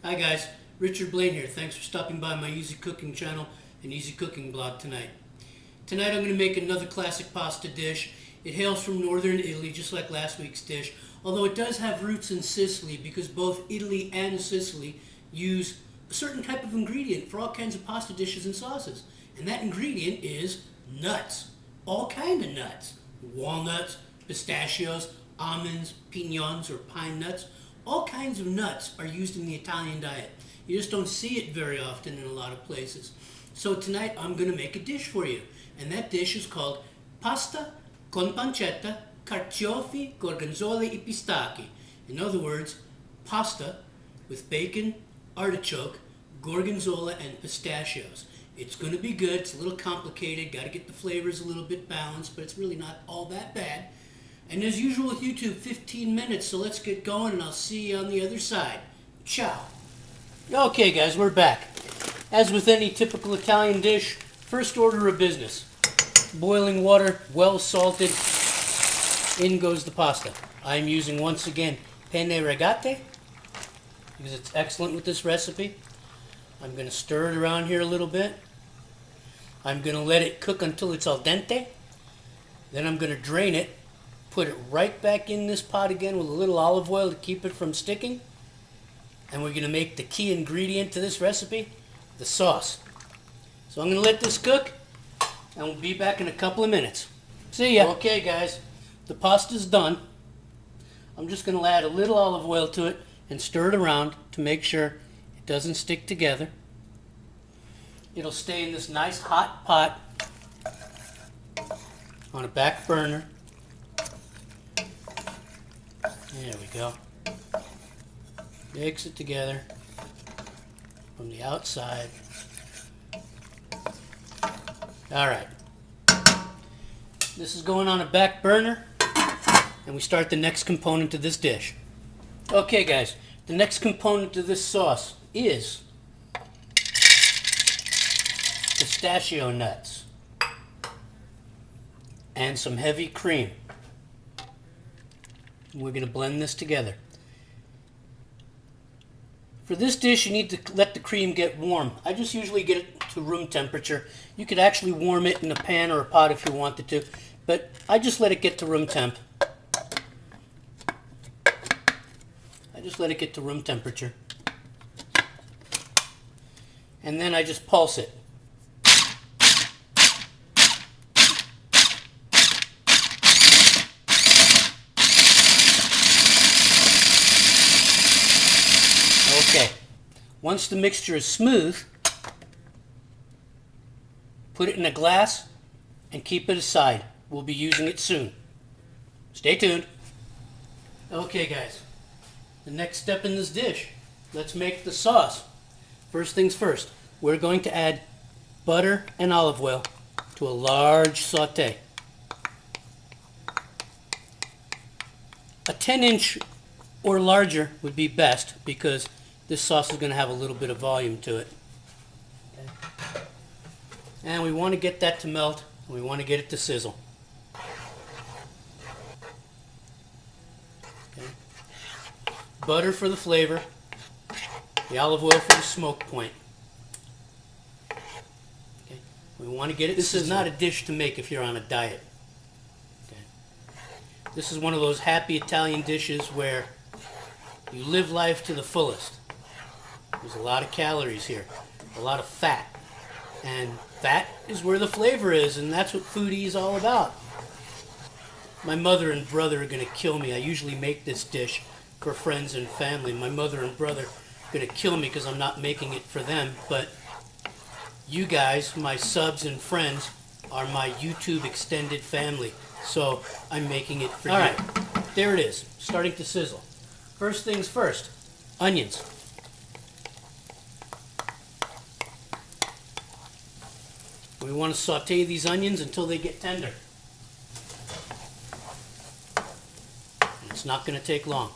Hi guys, Richard Blaine here. Thanks for stopping by my Easy Cooking channel and Easy Cooking blog tonight. Tonight I'm going to make another classic pasta dish. It hails from northern Italy, just like last week's dish, although it does have roots in Sicily because both Italy and Sicily use a certain type of ingredient for all kinds of pasta dishes and sauces. And that ingredient is nuts. All kind of nuts. Walnuts, pistachios, almonds, pignons or pine nuts. All kinds of nuts are used in the Italian diet. You just don't see it very often in a lot of places. So tonight I'm going to make a dish for you. And that dish is called pasta con pancetta, carciofi, gorgonzola e pistachhi. In other words, pasta with bacon, artichoke, gorgonzola and pistachios. It's going to be good. It's a little complicated. Got to get the flavors a little bit balanced, but it's really not all that bad. And as usual with YouTube, 15 minutes, so let's get going and I'll see you on the other side. Ciao. Okay guys, we're back. As with any typical Italian dish, first order of business. Boiling water, well salted, in goes the pasta. I'm using once again penne rigate because it's excellent with this recipe. I'm going to stir it around here a little bit. I'm going to let it cook until it's al dente. Then I'm going to drain it. Put it right back in this pot again with a little olive oil to keep it from sticking. And we're going to make the key ingredient to this recipe, the sauce. So I'm going to let this cook, and we'll be back in a couple of minutes. See ya. Okay guys, the pasta's done. I'm just going to add a little olive oil to it and stir it around to make sure it doesn't stick together. It'll stay in this nice hot pot on a back burner. There we go. Mix it together from the outside. Alright. This is going on a back burner, and we start the next component of this dish. Okay guys, the next component of this sauce is pistachio nuts and some heavy cream. We're going to blend this together. For this dish, you need to let the cream get warm. I just usually get it to room temperature. You could actually warm it in a pan or a pot if you wanted to, but I just let it get to room temp. I just let it get to room temperature. And then I just pulse it. Okay, once the mixture is smooth, put it in a glass and keep it aside. We'll be using it soon. Stay tuned. Okay guys, the next step in this dish, let's make the sauce. First things first, we're going to add butter and olive oil to a large saute. A 10-inch or larger would be best because this sauce is going to have a little bit of volume to it. Okay. And we want to get that to melt, and we want to get it to sizzle. Okay. Butter for the flavor, the olive oil for the smoke point. Okay. We want to get it. This is not a dish to make if you're on a diet. Okay. This is one of those happy Italian dishes where you live life to the fullest. There's a lot of calories here, a lot of fat, and fat is where the flavor is, and that's what foodie is all about. My mother and brother are going to kill me. I usually make this dish for friends and family. My mother and brother are going to kill me because I'm not making it for them, but you guys, my subs and friends, are my YouTube extended family, so I'm making it for you. Alright, there it is, starting to sizzle. First things first, onions. We want to saute these onions until they get tender. It's not going to take long.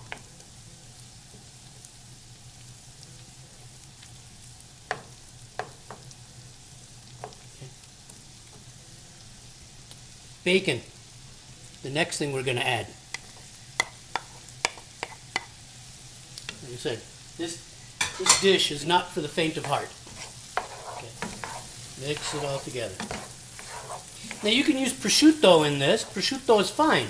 Okay. Bacon, the next thing we're going to add. Like I said, this This dish is not for the faint of heart. Okay. Mix it all together. Now you can use prosciutto in this. Prosciutto is fine.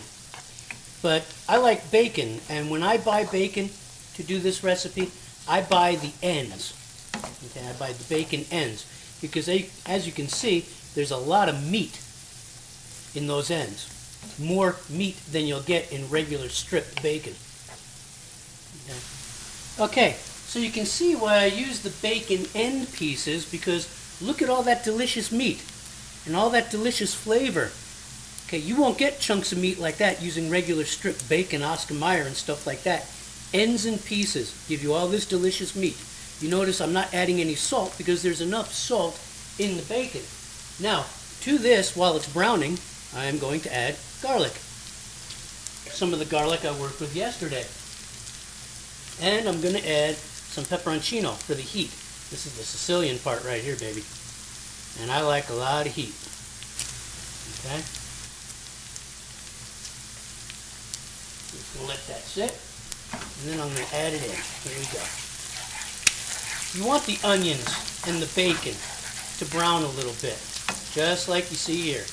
But I like bacon, and when I buy bacon to do this recipe, I buy the ends. Okay, I buy the bacon ends because as you can see, there's a lot of meat in those ends. More meat than you'll get in regular stripped bacon. Okay, so you can see why I use the bacon end pieces, because look at all that delicious meat and all that delicious flavor. Okay, you won't get chunks of meat like that using regular stripped bacon, Oscar Mayer and stuff like that. Ends and pieces give you all this delicious meat. You notice I'm not adding any salt because there's enough salt in the bacon. Now, to this, while it's browning, I am going to add garlic. Some of the garlic I worked with yesterday. And I'm going to add some pepperoncino for the heat. This is the Sicilian part right here, baby. And I like a lot of heat. Okay? Just going to let that sit. And then I'm going to add it in. Here we go. You want the onions and the bacon to brown a little bit, just like you see here.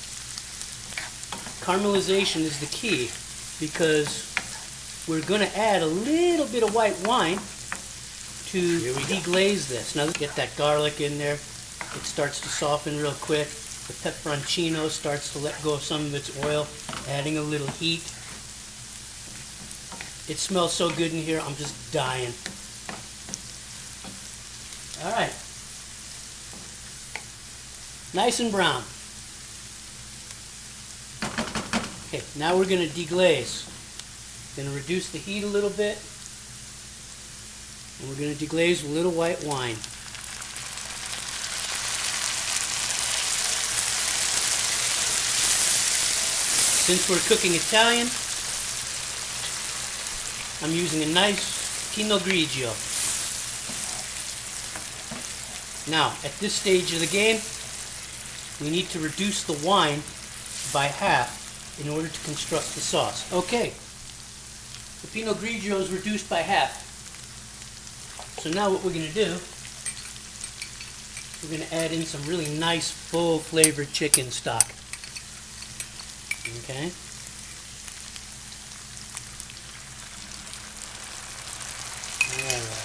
Caramelization is the key because we're going to add a little bit of white wine to deglaze this. Now get that garlic in there. It starts to soften real quick. The pepperoncino starts to let go of some of its oil, adding a little heat. It smells so good in here, I'm just dying. All right. Nice and brown. Okay, now we're going to deglaze. Going to reduce the heat a little bit. And we're going to deglaze with a little white wine. Since we're cooking Italian, I'm using a nice Pinot Grigio. Now, at this stage of the game, we need to reduce the wine by half in order to construct the sauce. Okay, the Pinot Grigio is reduced by half. So now what we're going to do, we're going to add in some really nice full flavored chicken stock. Okay. Alright.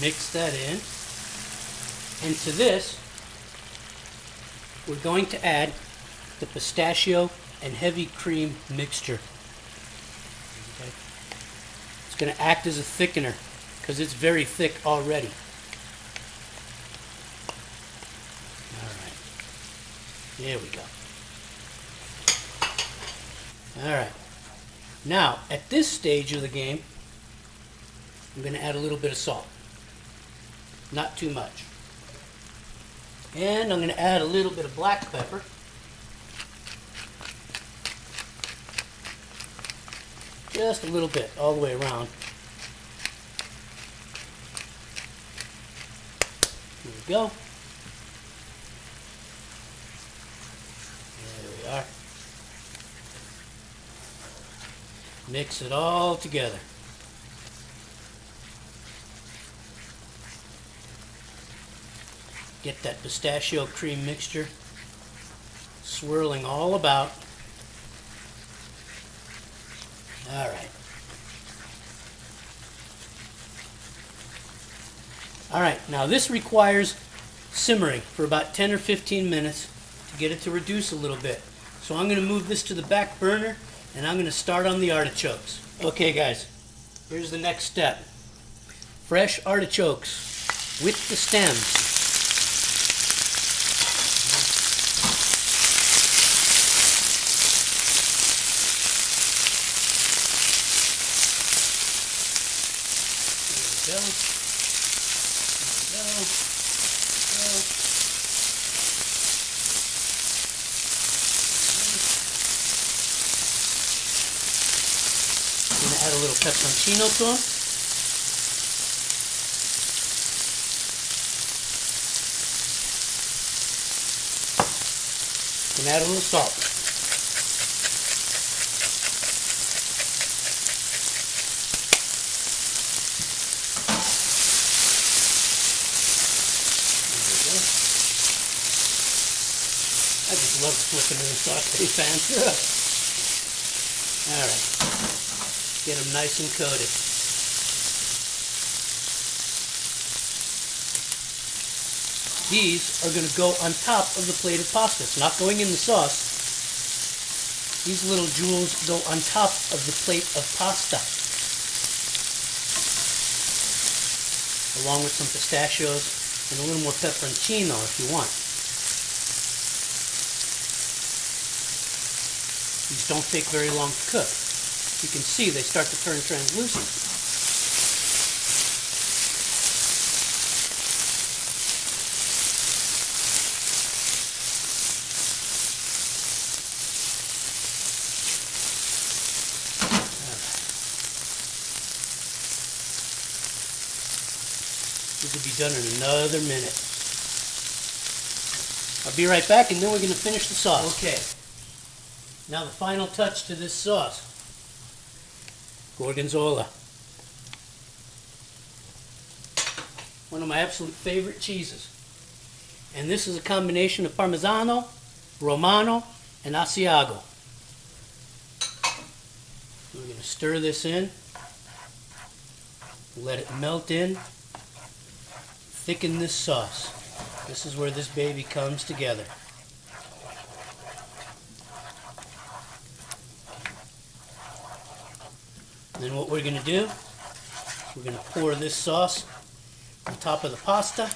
Mix that in. And to this, we're going to add the pistachio and heavy cream mixture. Okay. It's going to act as a thickener because it's very thick already. Alright. There we go. Alright. Now, at this stage of the game, I'm going to add a little bit of salt. Not too much. And I'm going to add a little bit of black pepper. Just a little bit, all the way around. Here we go. There we are. Mix it all together. Get that pistachio cream mixture swirling all about. All right. All right, now this requires simmering for about 10 or 15 minutes to get it to reduce a little bit. So I'm going to move this to the back burner and I'm going to start on the artichokes. Okay guys, here's the next step. Fresh artichokes with the stems. There we go. I'm going to add a little pepperoncino to them. And add a little salt. I just love flipping in the saute pan. Alright, get them nice and coated. These are going to go on top of the plate of pasta. It's not going in the sauce. These little jewels go on top of the plate of pasta, along with some pistachios and a little more pepperoncino if you want. These don't take very long to cook. You can see they start to turn translucent. This will be done in another minute. I'll be right back, and then we're going to finish the sauce. Okay. Now the final touch to this sauce. Gorgonzola. One of my absolute favorite cheeses. And this is a combination of Parmigiano, Romano, and Asiago. We're going to stir this in. Let it melt in. Thicken this sauce. This is where this baby comes together. And then what we're going to do, we're going to pour this sauce on top of the pasta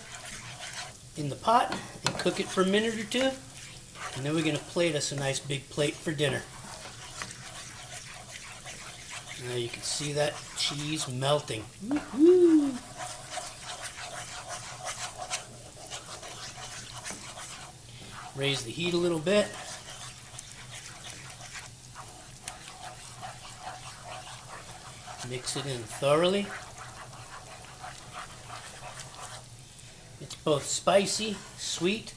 in the pot and cook it for a minute or two. And then we're going to plate us a nice big plate for dinner. Now you can see that cheese melting. Woo-hoo. Raise the heat a little bit. Mix it in thoroughly. It's both spicy, sweet,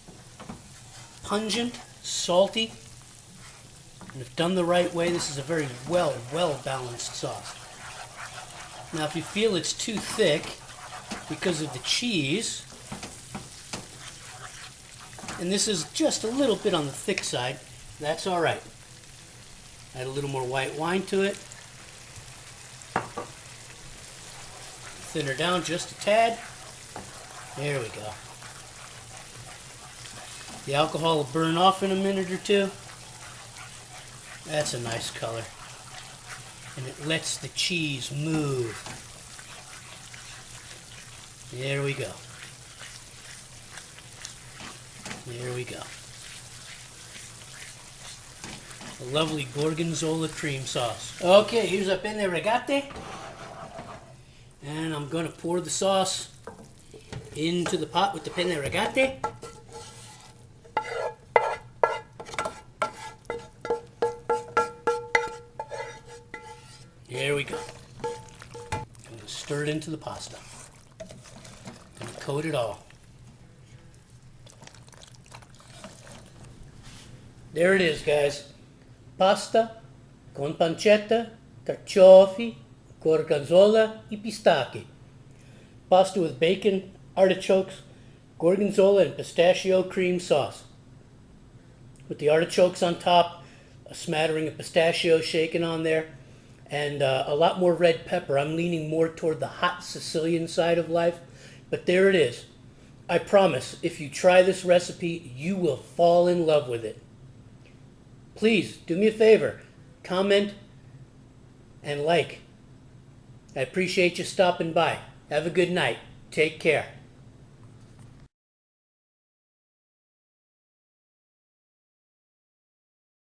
pungent, salty, and if done the right way, this is a very well balanced sauce. Now if you feel it's too thick because of the cheese, and this is just a little bit on the thick side, that's alright. Add a little more white wine to it. Thinner down just a tad. There we go. The alcohol will burn off in a minute or two. That's a nice color. And it lets the cheese move. There we go. There we go. A lovely Gorgonzola cream sauce. Okay, here's our penne rigate. And I'm going to pour the sauce into the pot with the penne rigate. There we go. I'm going to stir it into the pasta. I'm going to coat it all. There it is, guys. Pasta con pancetta, carciofi, gorgonzola e pistachhi. Pasta with bacon, artichokes, gorgonzola, and pistachio cream sauce. With the artichokes on top, a smattering of pistachio shaken on there, and a lot more red pepper. I'm leaning more toward the hot Sicilian side of life, but there it is. I promise, if you try this recipe, you will fall in love with it. Please, do me a favor, comment and like. I appreciate you stopping by. Have a good night. Take care.